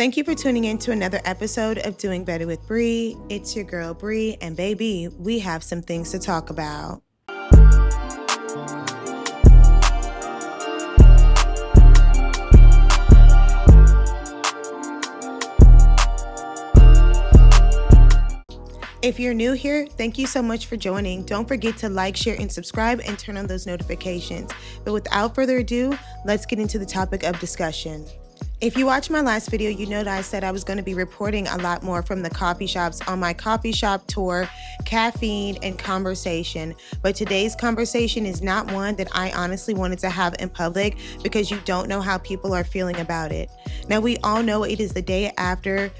Thank you for tuning in to another episode of Doing Better with Bree. It's your girl Bree, and baby, we have some things to talk about. If you're new here, thank you so much for joining. Don't forget to like, share, and subscribe and turn on those notifications. But without further ado, let's get into the topic of discussion. If you watched my last video, you know that I said I was going to be reporting a lot more from the coffee shops on my coffee shop tour, Caffeine and Conversation. But today's conversation is not one that I honestly wanted to have in public because you don't know how people are feeling about it. Now, we all know it is the day after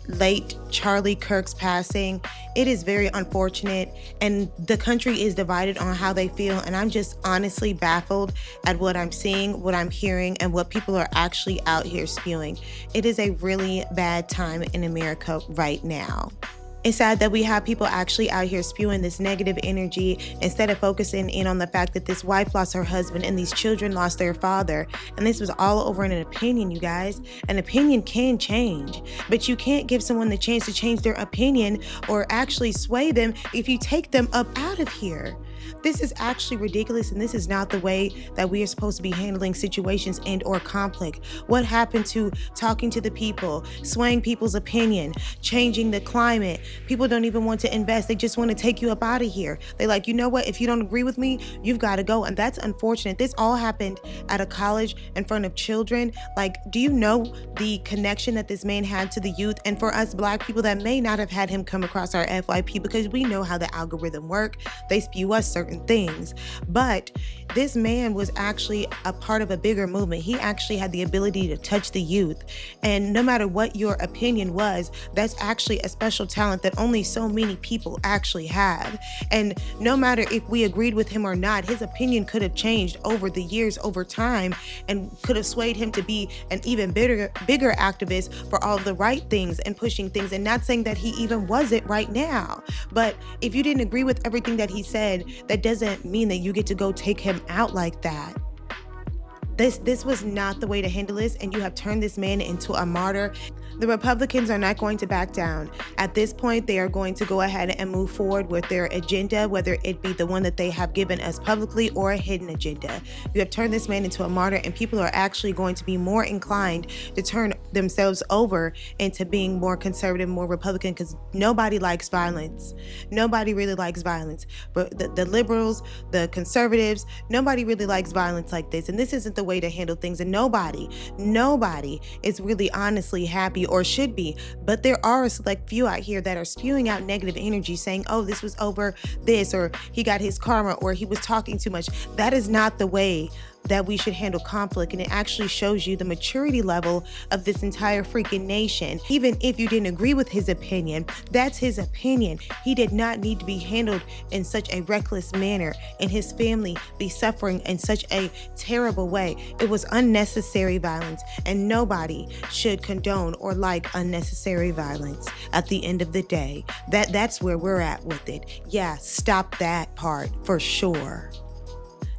late Charlie Kirk's passing. It is very unfortunate, and the country is divided on how they feel, and I'm just honestly baffled at what I'm seeing, what I'm hearing, and what people are actually out here spewing. It is a really bad time in America right now. It's sad that we have people actually out here spewing this negative energy instead of focusing in on the fact that this wife lost her husband and these children lost their father. And this was all over in an opinion, you guys. An opinion can change, but you can't give someone the chance to change their opinion or actually sway them if you take them up out of here. This is actually ridiculous, and this is not the way that we are supposed to be handling situations and or conflict. What happened to talking to the people, swaying people's opinion, changing the climate? People don't even want to invest. They just want to take you up out of here. They like, you know what? If you don't agree with me, you've got to go. And that's unfortunate. This all happened at a college in front of children. Like, do you know the connection that this man had to the youth? And for us Black people that may not have had him come across our FYP, because we know how the algorithm work. They spew us certain things. But this man was actually a part of a bigger movement. He actually had the ability to touch the youth. And no matter what your opinion was, that's actually a special talent that only so many people actually have. And no matter if we agreed with him or not, his opinion could have changed over the years, over time, and could have swayed him to be an even bigger activist for all of the right things and pushing things. And not saying that he even wasn't right now. But if you didn't agree with everything that he said, that doesn't mean that you get to go take him out like that. This was not the way to handle this, and you have turned this man into a martyr. The Republicans are not going to back down. At this point, they are going to go ahead and move forward with their agenda, whether it be the one that they have given us publicly or a hidden agenda. You have turned this man into a martyr, and people are actually going to be more inclined to turn themselves over into being more conservative, more Republican, because nobody likes violence. Nobody really likes violence. But the liberals, the conservatives, nobody really likes violence like this. And this isn't the way to handle things. And nobody is really honestly happy, or should be. But there are a select few out here that are spewing out negative energy saying, oh, this was over this, or he got his karma, or he was talking too much. That is not the way that we should handle conflict, and it actually shows you the maturity level of this entire freaking nation. Even if you didn't agree with his opinion, that's his opinion. He did not need to be handled in such a reckless manner, and his family be suffering in such a terrible way. It was unnecessary violence, and nobody should condone or like unnecessary violence. At the end of the day, that's where we're at with it. Yeah, stop that part for sure.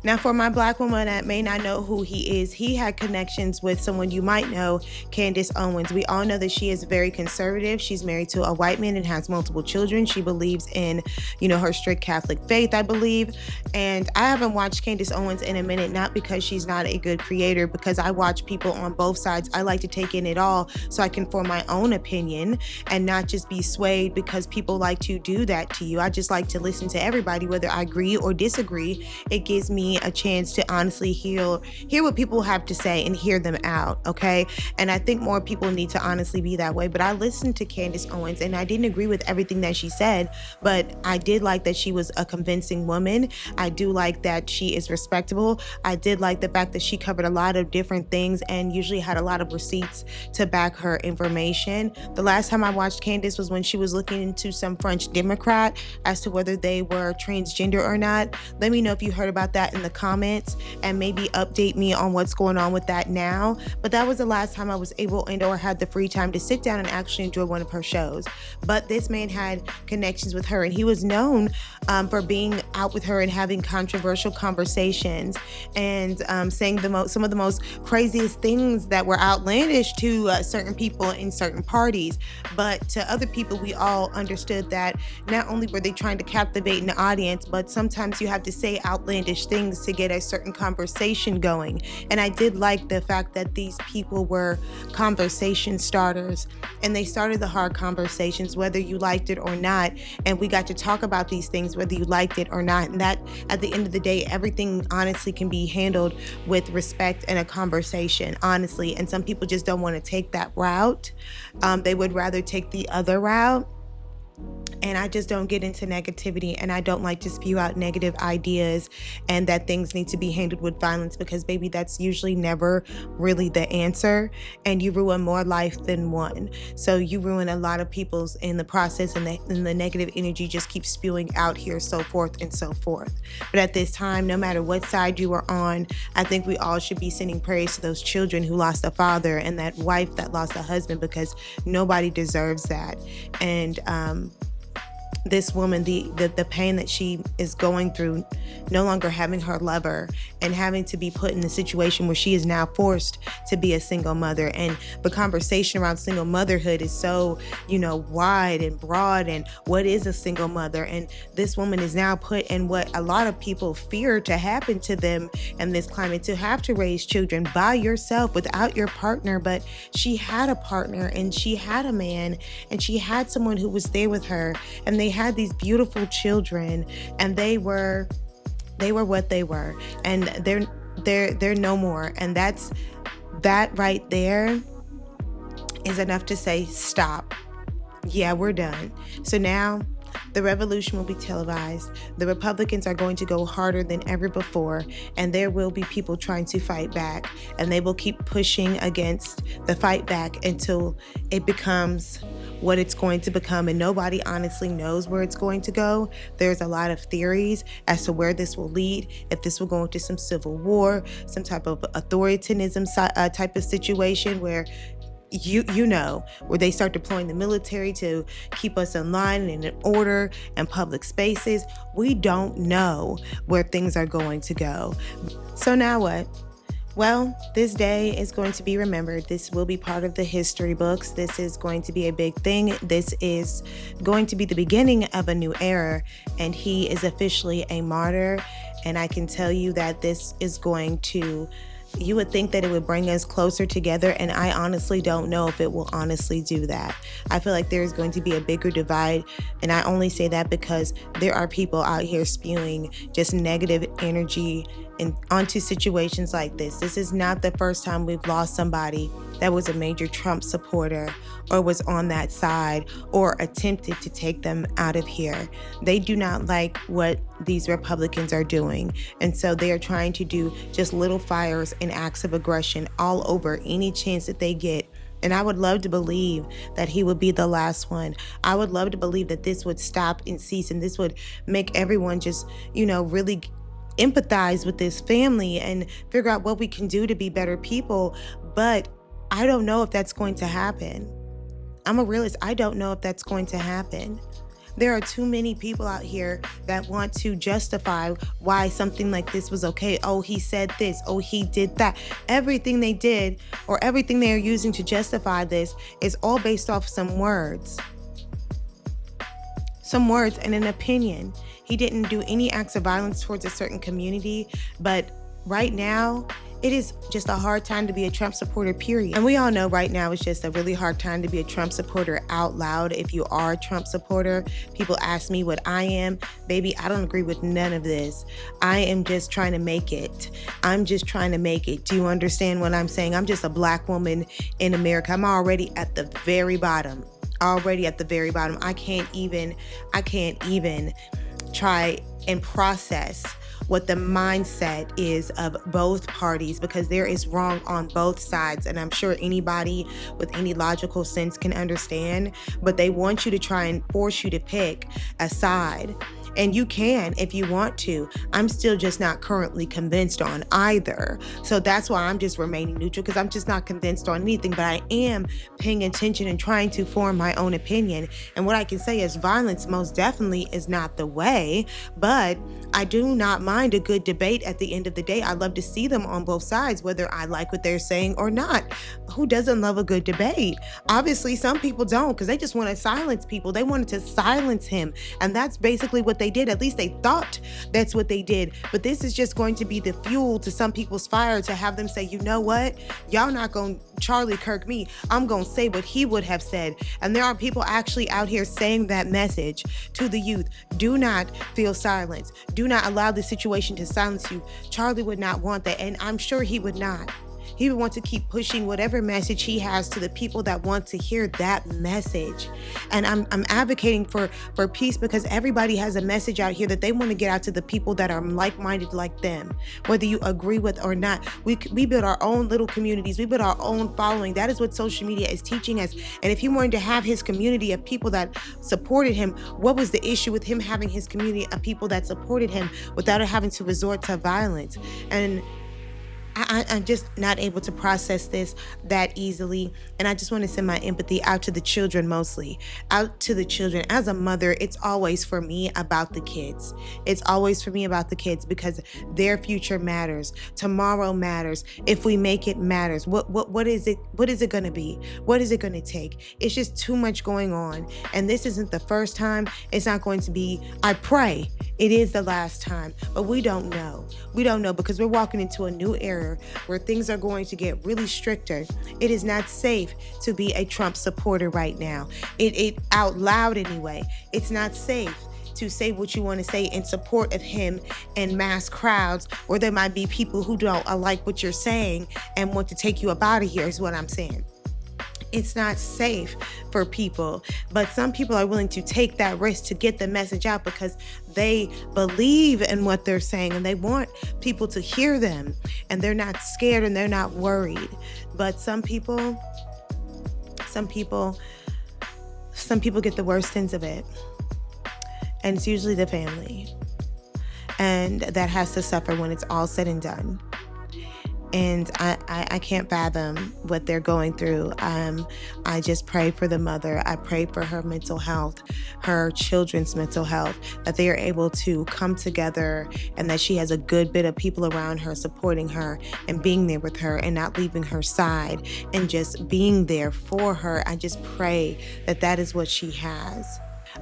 Now, for my Black woman that may not know who he is, he had connections with someone you might know, Candace Owens. We all know that she is very conservative. She's married to a white man and has multiple children. She believes in, her strict Catholic faith, I believe. And I haven't watched Candace Owens in a minute, not because she's not a good creator, because I watch people on both sides. I like to take in it all so I can form my own opinion and not just be swayed because people like to do that to you. I just like to listen to everybody, whether I agree or disagree. It gives me a chance to honestly hear what people have to say and hear them out, okay? And I think more people need to honestly be that way. But I listened to Candace Owens, and I didn't agree with everything that she said, but I did like that she was a convincing woman. I do like that she is respectable. I did like the fact that she covered a lot of different things and usually had a lot of receipts to back her information. The last time I watched Candace was when she was looking into some French Democrat as to whether they were transgender or not. Let me know if you heard about that in the comments and maybe update me on what's going on with that now. But that was the last time I was able and or had the free time to sit down and actually enjoy one of her shows. But this man had connections with her, and he was known for being out with her and having controversial conversations and saying some of the most craziest things that were outlandish to certain people in certain parties. But to other people, we all understood that not only were they trying to captivate an audience, but sometimes you have to say outlandish things to get a certain conversation going. And I did like the fact that these people were conversation starters, and they started the hard conversations, whether you liked it or not. And we got to talk about these things, whether you liked it or not. And that, at the end of the day, everything honestly can be handled with respect and a conversation, honestly. And some people just don't want to take that route. They would rather take the other route. And I just don't get into negativity, and I don't like to spew out negative ideas and that things need to be handled with violence, because baby, that's usually never really the answer, and you ruin more life than one. So you ruin a lot of people's in the process, and the negative energy just keeps spewing out here, so forth and so forth. But at this time, no matter what side you are on, I think we all should be sending praise to those children who lost a father and that wife that lost a husband, because nobody deserves that. And this woman, the pain that she is going through, no longer having her lover and having to be put in a situation where she is now forced to be a single mother. And the conversation around single motherhood is so, wide and broad, and what is a single mother? And this woman is now put in what a lot of people fear to happen to them in this climate, to have to raise children by yourself without your partner. But she had a partner, and she had a man, and she had someone who was there with her, and they had these beautiful children, and they were what they were, and they're no more. And that right there is enough to say stop. Yeah, we're done. So now the revolution will be televised. The Republicans are going to go harder than ever before, and there will be people trying to fight back, and they will keep pushing against the fight back until it becomes what it's going to become. And nobody honestly knows where it's going to go. There's a lot of theories as to where this will lead, if this will go into some civil war, some type of authoritarianism type of situation where where they start deploying the military to keep us in line and in order and public spaces. We don't know where things are going to go. So now what? Well, this day is going to be remembered. This will be part of the history books. This is going to be a big thing. This is going to be the beginning of a new era, and he is officially a martyr. And I can tell you that this is going to, you would think that it would bring us closer together, and I honestly don't know if it will honestly do that. I feel like there's going to be a bigger divide, and I only say that because there are people out here spewing just negative energy onto situations like this. This is not the first time we've lost somebody that was a major Trump supporter or was on that side or attempted to take them out of here. They do not like what these Republicans are doing. And so they are trying to do just little fires and acts of aggression all over any chance that they get. And I would love to believe that he would be the last one. I would love to believe that this would stop and cease, and this would make everyone just, really empathize with this family and figure out what we can do to be better people. But I don't know if that's going to happen. I'm a realist. I don't know if that's going to happen. There are too many people out here that want to justify why something like this was okay. Oh, he said this. Oh, he did that. Everything they did or everything they are using to justify this is all based off some words. Some words and an opinion. He didn't do any acts of violence towards a certain community, but right now, it is just a hard time to be a Trump supporter, period. And we all know right now it's just a really hard time to be a Trump supporter out loud. If you are a Trump supporter, people ask me what I am. Baby, I don't agree with none of this. I am just trying to make it. I'm just trying to make it. Do you understand what I'm saying? I'm just a black woman in America. I'm already at the very bottom. I can't even try and process what the mindset is of both parties, because there is wrong on both sides. And I'm sure anybody with any logical sense can understand, but they want you to try and force you to pick a side. And you can if you want to. I'm still just not currently convinced on either. So that's why I'm just remaining neutral, because I'm just not convinced on anything. But I am paying attention and trying to form my own opinion. And what I can say is violence most definitely is not the way, but I do not mind a good debate at the end of the day. I love to see them on both sides, whether I like what they're saying or not. Who doesn't love a good debate? Obviously, some people don't, because they just want to silence people. They wanted to silence him. And that's basically what they did. At least they thought that's what they did. But this is just going to be the fuel to some people's fire to have them say, you know what? Y'all not going to Charlie Kirk me. I'm going to say what he would have said. And there are people actually out here saying that message to the youth. Do not feel silenced. Do not allow the situation to silence you. Charlie would not want that. And I'm sure he would not. He would want to keep pushing whatever message he has to the people that want to hear that message. And I'm advocating for peace, because everybody has a message out here that they want to get out to the people that are like-minded like them, whether you agree with or not. We build our own little communities. We build our own following. That is what social media is teaching us. And if he wanted to have his community of people that supported him, what was the issue with him having his community of people that supported him without having to resort to violence? And I'm just not able to process this that easily. And I just want to send my empathy out to the children, mostly out to the children. As a mother, it's always for me about the kids. It's always for me about the kids, because their future matters. Tomorrow matters. If we make it matters. What is it? What is it going to be? What is it going to take? It's just too much going on. And this isn't the first time. It's not going to be, I pray it is the last time, but we don't know. We don't know, because we're walking into a new era where things are going to get really stricter. It is not safe to be a Trump supporter right now. It out loud anyway. It's not safe to say what you want to say in support of him in mass crowds, or there might be people who don't like what you're saying and want to take you up out of here, is what I'm saying. It's not safe for people, but some people are willing to take that risk to get the message out, because they believe in what they're saying and they want people to hear them, and they're not scared and they're not worried. But some people get the worst ends of it, and it's usually the family, and that has to suffer when it's all said and done. And I can't fathom what they're going through. I just pray for the mother. I pray for her mental health, her children's mental health, that they are able to come together, and that she has a good bit of people around her supporting her and being there with her and not leaving her side and just being there for her. I just pray that that is what she has.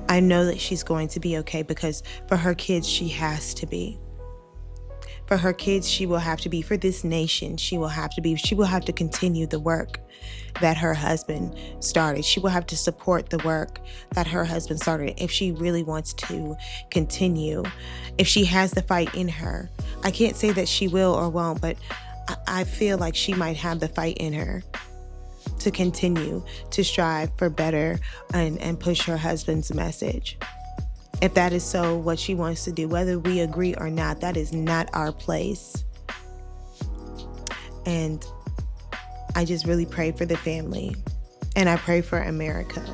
I know that she's going to be okay, because for her kids, she has to be. For her kids, she will have to be. For this nation, she will have to be. She will have to continue the work that her husband started. She will have to support the work that her husband started if she really wants to continue, if she has the fight in her. I can't say that she will or won't, but I feel like she might have the fight in her to continue to strive for better and push her husband's message. If that is so what she wants to do, whether we agree or not, that is not our place. And I just really pray for the family, and I pray for America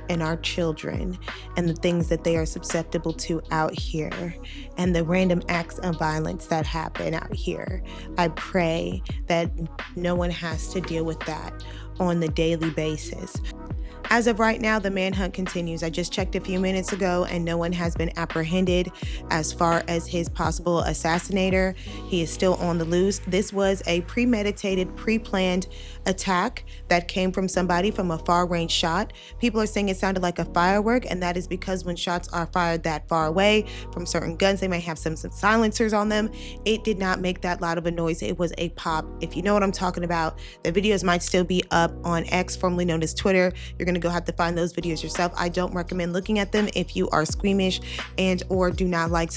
and our children and the things that they are susceptible to out here and the random acts of violence that happen out here. I pray that no one has to deal with that on the daily basis. As of right now, the manhunt continues. I just checked a few minutes ago, and no one has been apprehended as far as his possible assassinator. He is still on the loose. This was a premeditated, pre-planned attack that came from somebody from a far-range shot. People are saying it sounded like a firework, and that is because when shots are fired that far away from certain guns, they may have some silencers on them. It did not make that loud of a noise. It was a pop. If you know what I'm talking about, the videos might still be up on X, formerly known as Twitter. You're going to go have to find those videos yourself. I don't recommend looking at them if you are squeamish and or do not like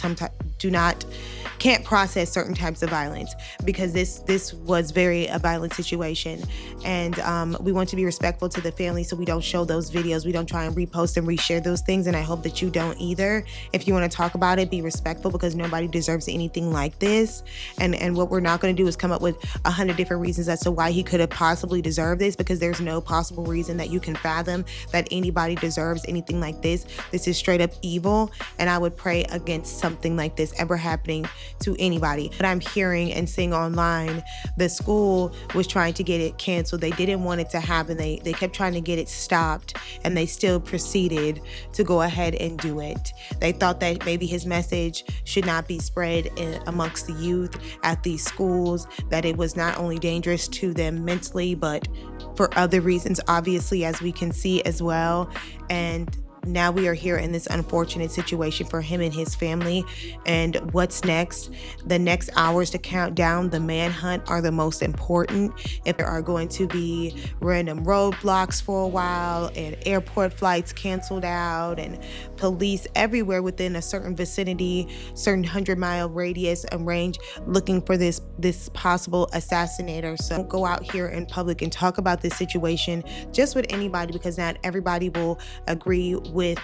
can't process certain types of violence, because this was very a violent situation, and we want to be respectful to the family, so we don't show those videos. We don't try and repost and reshare those things, and I hope that you don't either. If you want to talk about it, be respectful, because nobody deserves anything like this. And what we're not going to do is come up with 100 different reasons as to why he could have possibly deserved this, because there's no possible reason that you can fathom that anybody deserves anything like this. This is straight up evil, and I would pray against something like this ever happening to anybody. But I'm hearing and seeing online, the school was trying to get it canceled. They didn't want it to happen. They kept trying to get it stopped, and they still proceeded to go ahead and do it. They thought that maybe his message should not be spread amongst the youth at these schools, that it was not only dangerous to them mentally, but for other reasons, obviously, as we can see as well. And now we are here in this unfortunate situation for him and his family. And what's next? The next hours to count down the manhunt are the most important. If there are going to be random roadblocks for a while, and airport flights canceled out, and police everywhere within a certain vicinity, certain 100-mile radius and range, looking for this possible assassinator. So don't go out here in public and talk about this situation just with anybody, because not everybody will agree with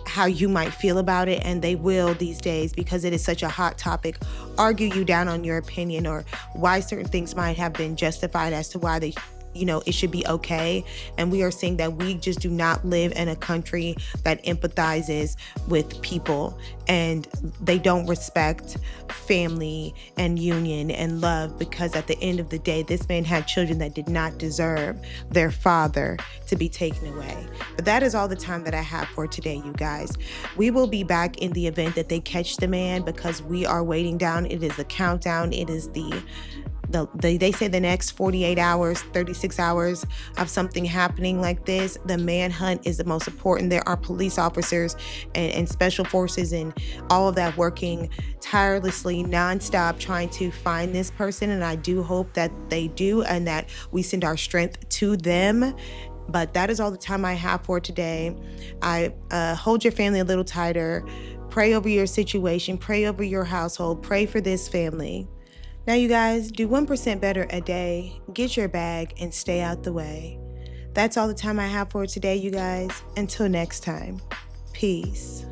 how you might feel about it, and they will these days, because it is such a hot topic, argue you down on your opinion or why certain things might have been justified as to why they it should be okay. And we are seeing that we just do not live in a country that empathizes with people, and they don't respect family and union and love, because at the end of the day, this man had children that did not deserve their father to be taken away. But that is all the time that I have for today, you guys. We will be back in the event that they catch the man, because we are waiting down. It is a countdown. It is they say the next 48 hours, 36 hours of something happening like this. The manhunt is the most important. There are police officers and special forces and all of that working tirelessly, nonstop, trying to find this person. And I do hope that they do, and that we send our strength to them. But that is all the time I have for today. I hold your family a little tighter. Pray over your situation. Pray over your household. Pray for this family. Now, you guys, do 1% better a day, get your bag, and stay out the way. That's all the time I have for today, you guys. Until next time, peace.